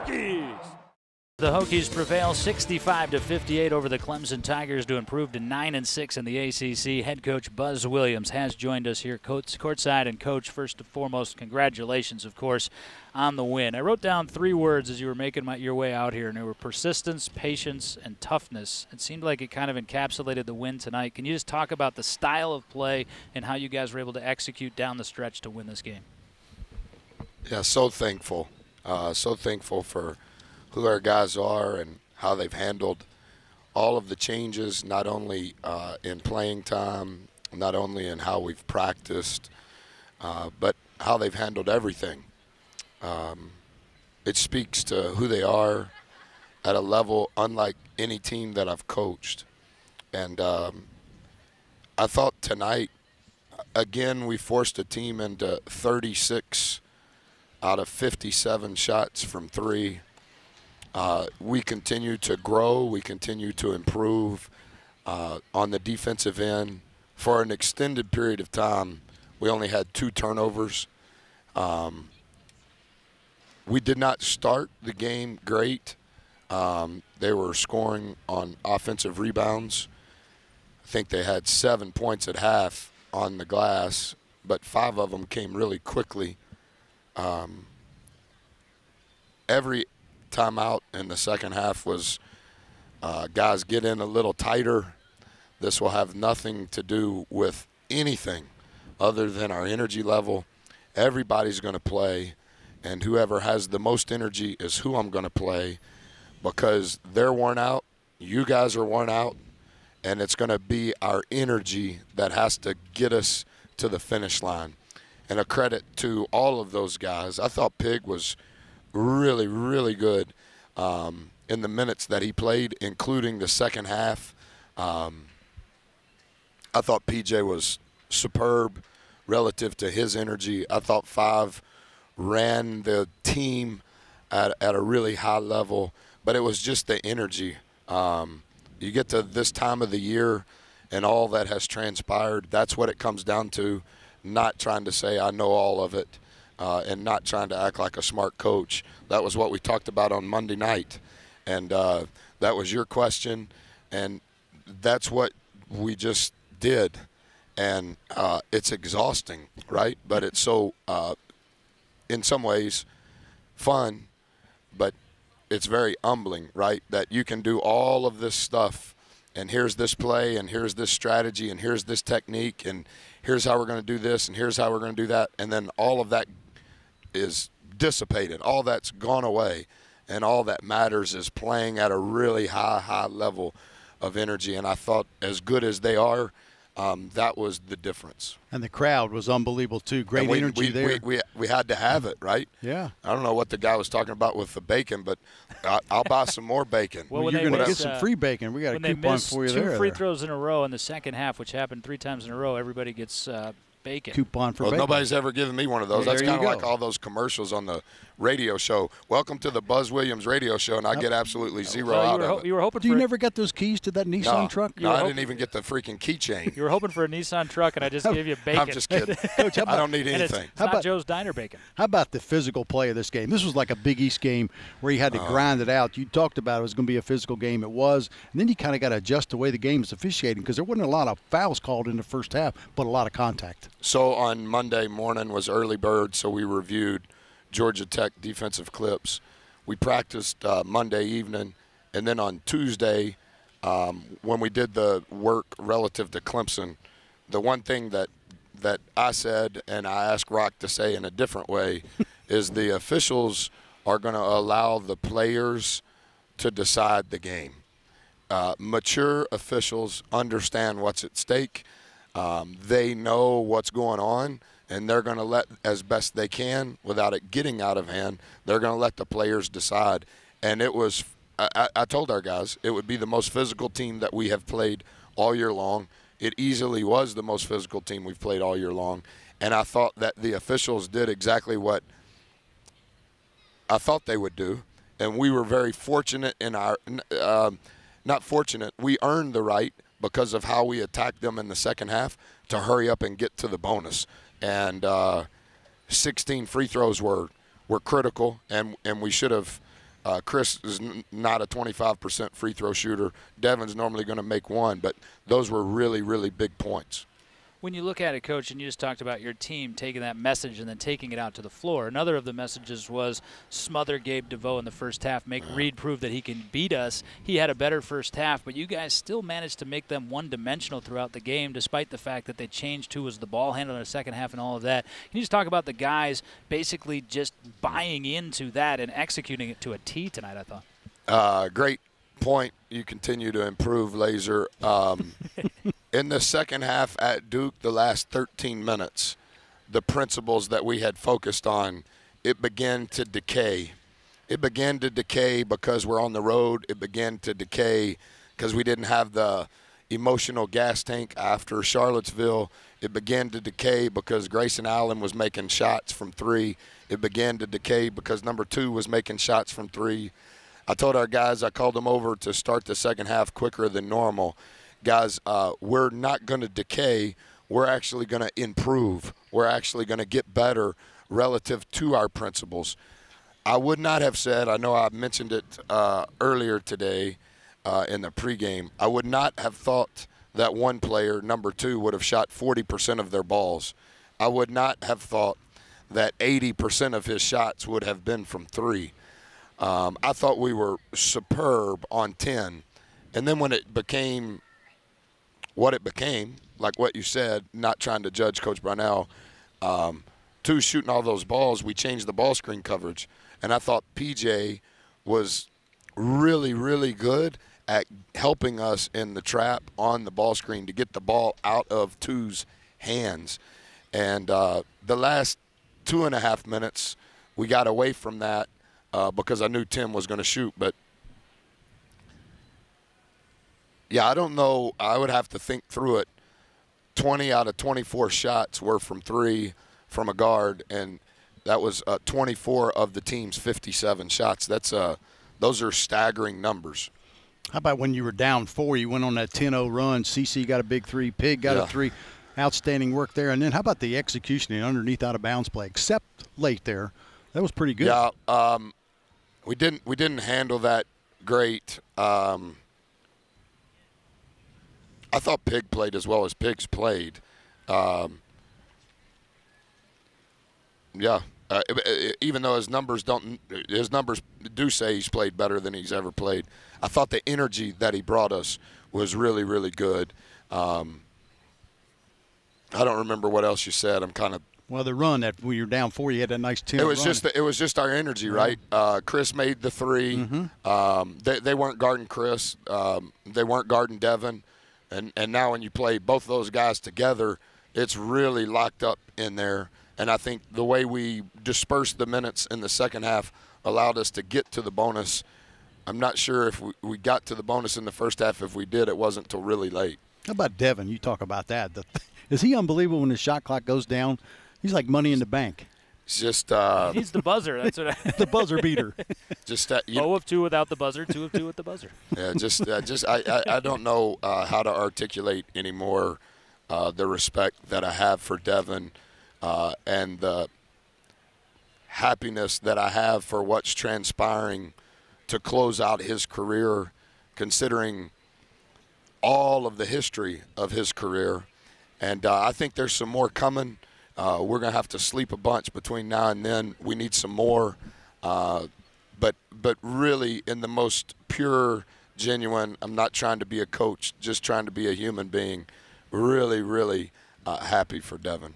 Hokies! The Hokies prevail 65-58 over the Clemson Tigers to improve to 9-6 in the ACC. Head coach Buzz Williams has joined us here courtside. And, Coach, first and foremost, congratulations, of course, on the win. I wrote down 3 words as you were making your way out here, and they were persistence, patience, and toughness. It seemed like it kind of encapsulated the win tonight. Can you just talk about the style of play and how you guys were able to execute down the stretch to win this game? Yeah, so thankful. So thankful for who our guys are and how they've handled all of the changes, not only in playing time, not only in how we've practiced, but how they've handled everything. It speaks to who they are at a level unlike any team that I've coached. And I thought tonight, again, we forced a team into 36 out of 57 shots from 3. We continue to grow. We continue to improve on the defensive end. For an extended period of time, we only had 2 turnovers. We did not start the game great. They were scoring on offensive rebounds. I think they had 7 points at half on the glass, but 5 of them came really quickly. Every timeout in the second half was guys get in a little tighter. This will have nothing to do with anything other than our energy level. Everybody's going to play, and whoever has the most energy is who I'm going to play, because they're worn out, you guys are worn out, and it's going to be our energy that has to get us to the finish line. And a credit to all of those guys. I thought Pig was really, really good in the minutes that he played, including the second half. I thought PJ was superb relative to his energy. I thought 5 ran the team at a really high level, but it was just the energy. You get to this time of the year and all that has transpired, that's what it comes down to, not trying to say I know all of it. And not trying to act like a smart coach. That was what we talked about on Monday night. And that was your question. And that's what we just did. And it's exhausting, right? But it's so, in some ways, fun. But it's very humbling, right? That you can do all of this stuff. And here's this play, and here's this strategy, and here's this technique, and here's how we're going to do this, and here's how we're going to do that. And then all of that is dissipated. All that's gone away, and all that matters is playing at a really high level of energy. And I thought, as good as they are, that was the difference. And the crowd was unbelievable too. Great energy there. We had to have it, right? Yeah. I don't know what the guy was talking about with the bacon, but I'll buy some more bacon. Well, you're going to get some free bacon. We got a coupon for you there. When they missed 2 free throws in a row in the second half, which happened 3 times in a row, everybody gets bacon. Coupon for bacon. Nobody's ever given me one of those. That's kind of like all those commercials on the radio show. Welcome to the Buzz Williams radio show, and I get absolutely zero out of it. You were hoping you never got those keys to that Nissan truck? No, I didn't even get the freaking keychain. You were hoping for a Nissan truck, and I just gave you bacon. I'm just kidding. Coach, I don't need anything. It's not Joe's Diner bacon. How about the physical play of this game? This was like a Big East game where you had to grind it out. You talked about it was going to be a physical game. It was. And then you kind of got to adjust the way the game is officiating, because there wasn't a lot of fouls called in the first half, but a lot of contact. So on Monday morning was early bird, so we reviewed Georgia Tech defensive clips. We practiced Monday evening, and then on Tuesday, when we did the work relative to Clemson, the one thing that I said, and I asked Rock to say in a different way, is the officials are going to allow the players to decide the game. Mature officials understand what's at stake. They know what's going on, and they're going to let, as best they can, without it getting out of hand, they're going to let the players decide. And it was, I told our guys, it would be the most physical team that we have played all year long. It easily was the most physical team we've played all year long. And I thought that the officials did exactly what I thought they would do. And we were very fortunate in our, not fortunate, we earned the right, because of how we attacked them in the second half, to hurry up and get to the bonus. And 16 free throws were critical, and we should have Chris is not a 25% free throw shooter. Devin's normally going to make one, but those were really, really big points. When you look at it, Coach, and you just talked about your team taking that message and then taking it out to the floor, another of the messages was smother Gabe DeVoe in the first half, make Reed prove that he can beat us. He had a better first half, but you guys still managed to make them one-dimensional throughout the game, despite the fact that they changed who was the ball handler in the second half and all of that. Can you just talk about the guys basically just buying into that and executing it to a T tonight, I thought? Great point. You continue to improve, Laser. In the second half at Duke, the last 13 minutes, the principles that we had focused on, it began to decay. It began to decay because we're on the road. It began to decay because we didn't have the emotional gas tank after Charlottesville. It began to decay because Grayson Allen was making shots from three. It began to decay because number 2 was making shots from three. I told our guys, I called them over to start the second half quicker than normal. Guys, we're not going to decay. We're actually going to improve. We're actually going to get better relative to our principles. I would not have said, I know I mentioned it earlier today in the pregame, I would not have thought that one player, number 2, would have shot 40% of their balls. I would not have thought that 80% of his shots would have been from three. I thought we were superb on 10. And then when it became what it became, like what you said, not trying to judge Coach Brownell, 2 shooting all those balls, we changed the ball screen coverage. And I thought PJ was really, really good at helping us in the trap on the ball screen to get the ball out of 2's hands. And the last 2.5 minutes, we got away from that because I knew Tim was going to shoot. But, yeah, I don't know. I would have to think through it. 20 out of 24 shots were from three from a guard, and that was 24 of the team's 57 shots. Those are staggering numbers. How about when you were down 4, you went on that 10-0 run, CC got a big 3, Pig got a 3. Outstanding work there. And then how about the execution and underneath out-of-bounds play, except late there? That was pretty good. Yeah, we didn't handle that great. I thought Pig played as well as Pig's played. Even though his numbers do say he's played better than he's ever played. I thought the energy that he brought us was really, really good. I don't remember what else you said. I'm kind of. Well, the run that when you're down 4, you had that nice 10. It was just our energy, right? Chris made the 3. Mm-hmm. They weren't guarding Chris. They weren't guarding Devin. And now when you play both those guys together, it's really locked up in there. And I think the way we dispersed the minutes in the second half allowed us to get to the bonus. I'm not sure if we got to the bonus in the first half. If we did, it wasn't until really late. How about Devin? You talk about that. Is he unbelievable when the shot clock goes down? He's like money in the bank. It's just he's the buzzer. That's what the buzzer beater. Just 0 of 2 without the buzzer, 2 of 2 with the buzzer. Yeah, I don't know how to articulate anymore the respect that I have for Devin and the happiness that I have for what's transpiring to close out his career, considering all of the history of his career. And I think there's some more coming. We're going to have to sleep a bunch between now and then. We need some more. But really, in the most pure, genuine, I'm not trying to be a coach, just trying to be a human being, really, really happy for Devin.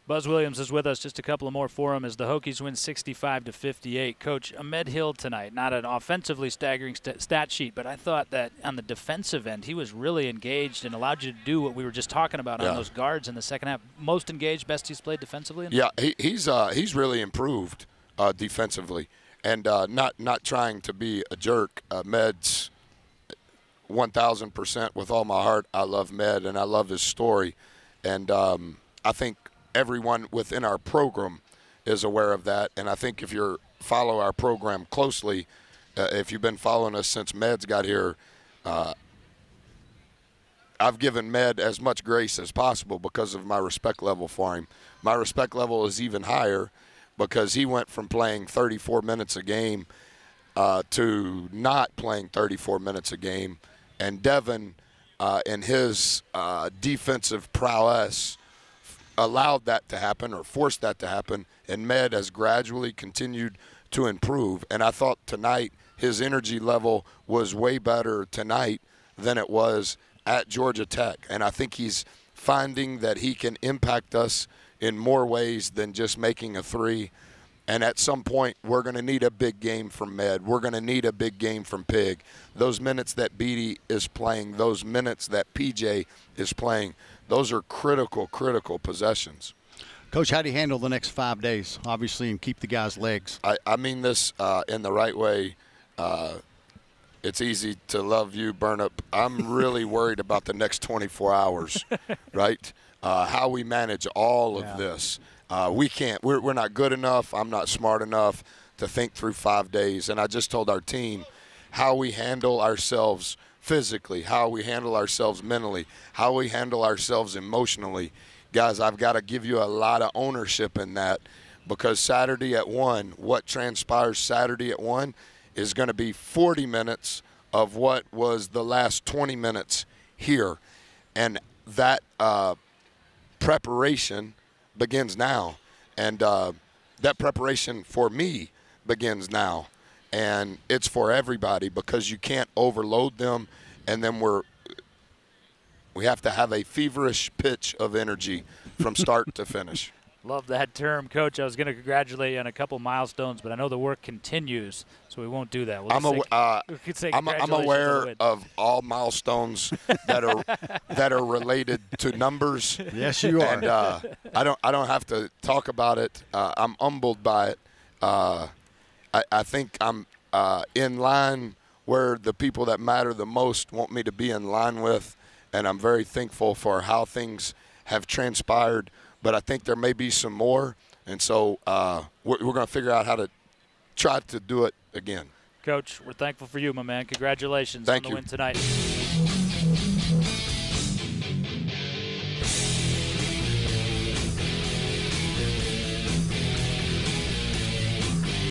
Buzz Williams is with us. Just a couple of more for him as the Hokies win 65-58. Coach, Ahmed Hill tonight, not an offensively staggering stat sheet, but I thought that on the defensive end, he was really engaged and allowed you to do what we were just talking about on those guards in the second half. Most engaged, best he's played defensively? Yeah, he's really improved defensively. And not trying to be a jerk, Med's 1,000% with all my heart. I love Med, and I love his story. And I think everyone within our program is aware of that. And I think if you follow our program closely, if you've been following us since Med's got here, I've given Med as much grace as possible because of my respect level for him. My respect level is even higher because he went from playing 34 minutes a game to not playing 34 minutes a game. And Devin, in his defensive prowess, allowed that to happen or forced that to happen. And Med has gradually continued to improve. And I thought tonight his energy level was way better tonight than it was at Georgia Tech. And I think he's finding that he can impact us in more ways than just making a three. And at some point, we're going to need a big game from Med. We're going to need a big game from Pig. Those minutes that Beatty is playing, those minutes that PJ is playing, those are critical, critical possessions. Coach, how do you handle the next 5 days, obviously, and keep the guys' legs? I mean this in the right way. It's easy to love you, Burnip. I'm really worried about the next 24 hours, right? How we manage all of this. We can't. We're not good enough. I'm not smart enough to think through 5 days. And I just told our team how we handle ourselves physically, how we handle ourselves mentally, how we handle ourselves emotionally. Guys, I've got to give you a lot of ownership in that, because Saturday at 1, what transpires Saturday at 1 is going to be 40 minutes of what was the last 20 minutes here. And that preparation begins now. And that preparation for me begins now. And it's for everybody, because you can't overload them. And then we have to have a feverish pitch of energy from start to finish. Love that term, Coach. I was going to congratulate you on a couple milestones, but I know the work continues, so we won't do that. We'll I'm aware of all milestones that are related to numbers. Yes, you are. And I don't have to talk about it. I'm humbled by it. I think I'm in line where the people that matter the most want me to be in line with, and I'm very thankful for how things have transpired. But I think there may be some more, and so we're going to figure out how to try to do it again. Coach, we're thankful for you, my man. Congratulations Thank on the you. win tonight.